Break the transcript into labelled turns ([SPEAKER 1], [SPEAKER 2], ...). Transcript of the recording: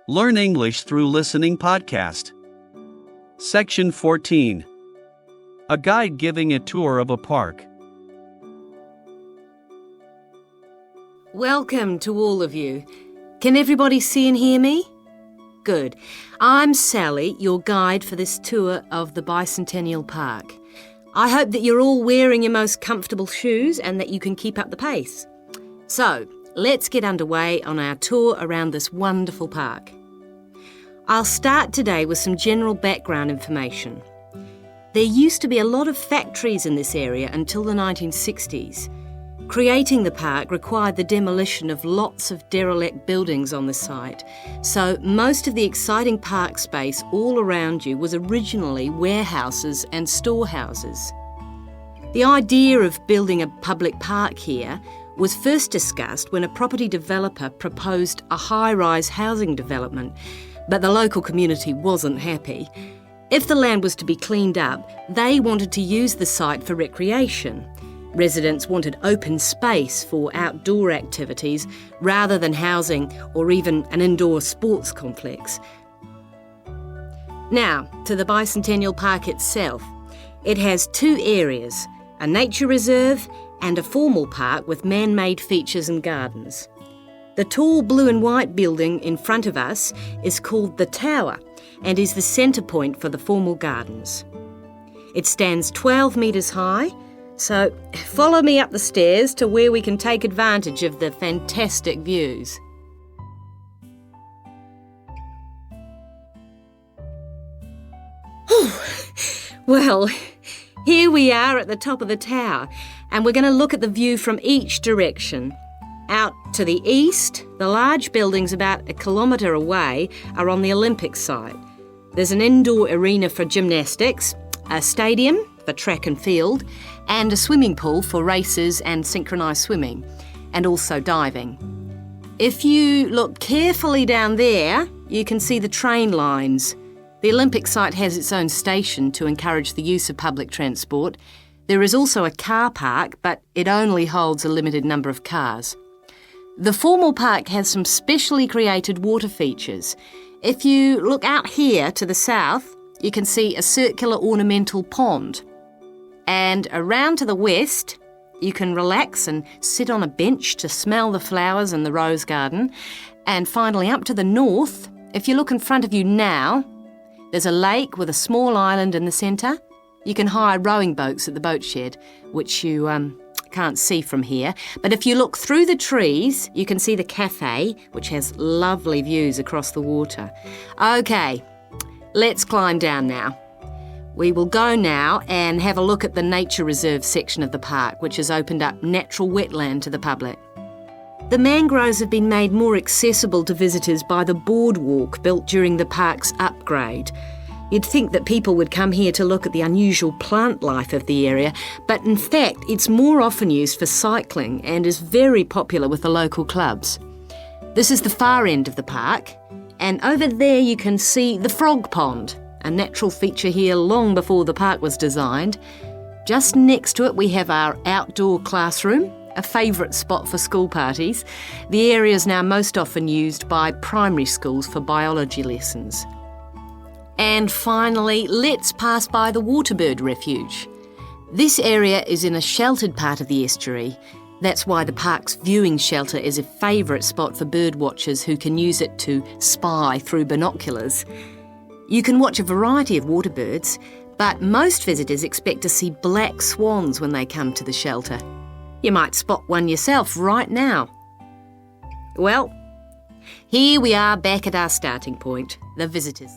[SPEAKER 1] Learn English through listening podcast. Section 14. A guide giving a tour of a park.
[SPEAKER 2] Welcome to all of you. Can everybody see and hear me? Good. I'm Sally, your guide for this tour of the Bicentennial Park. I hope that you're all wearing your most comfortable shoes and that you can keep up the pace. So, let's get underway on our tour around this wonderful park. I'll start today with some general background information. There used to be a lot of factories in this area until the 1960s. Creating the park required the demolition of lots of derelict buildings on the site, so most of the exciting park space all around you was originally warehouses and storehouses. The idea of building a public park here was first discussed when a property developer proposed a high-rise housing development, but the local community wasn't happy. If the land was to be cleaned up, they wanted to use the site for recreation. Residents wanted open space for outdoor activities rather than housing or even an indoor sports complex. Now, to the Bicentennial Park itself. It has two areas, a nature reserve and a formal park with man-made features and gardens. The tall blue and white building in front of us is called the Tower and is the centre point for the formal gardens. It stands 12 metres high, so follow me up the stairs to where we can take advantage of the fantastic views. Well, here we are at the top of the tower, and we're going to look at the view from each direction. Out to the east, the large buildings about 1 kilometre away are on the Olympic site. There's an indoor arena for gymnastics, a stadium for track and field, and a swimming pool for races and synchronised swimming, and also diving. If you look carefully down there, you can see the train lines. The Olympic site has its own station to encourage the use of public transport. There is also a car park, but it only holds a limited number of cars. The formal park has some specially created water features. If you look out here to the south, you can see a circular ornamental pond. And around to the west, you can relax and sit on a bench to smell the flowers in the rose garden. And finally, up to the north, if you look in front of you now, there's a lake with a small island in the centre. You can hire rowing boats at the boat shed, which you can't see from here. But if you look through the trees, you can see the cafe, which has lovely views across the water. OK, let's climb down now. We will go now and have a look at the nature reserve section of the park, which has opened up natural wetland to the public. The mangroves have been made more accessible to visitors by the boardwalk built during the park's upgrade. You'd think that people would come here to look at the unusual plant life of the area, but in fact it's more often used for cycling and is very popular with the local clubs. This is the far end of the park, and over there you can see the frog pond, a natural feature here long before the park was designed. Just next to it we have our outdoor classroom, a favourite spot for school parties. The area is now most often used by primary schools for biology lessons. And finally, let's pass by the Waterbird Refuge. This area is in a sheltered part of the estuary. That's why the park's viewing shelter is a favourite spot for bird watchers who can use it to spy through binoculars. You can watch a variety of waterbirds, but most visitors expect to see black swans when they come to the shelter. You might spot one yourself right now. Well, here we are back at our starting point, the visitors.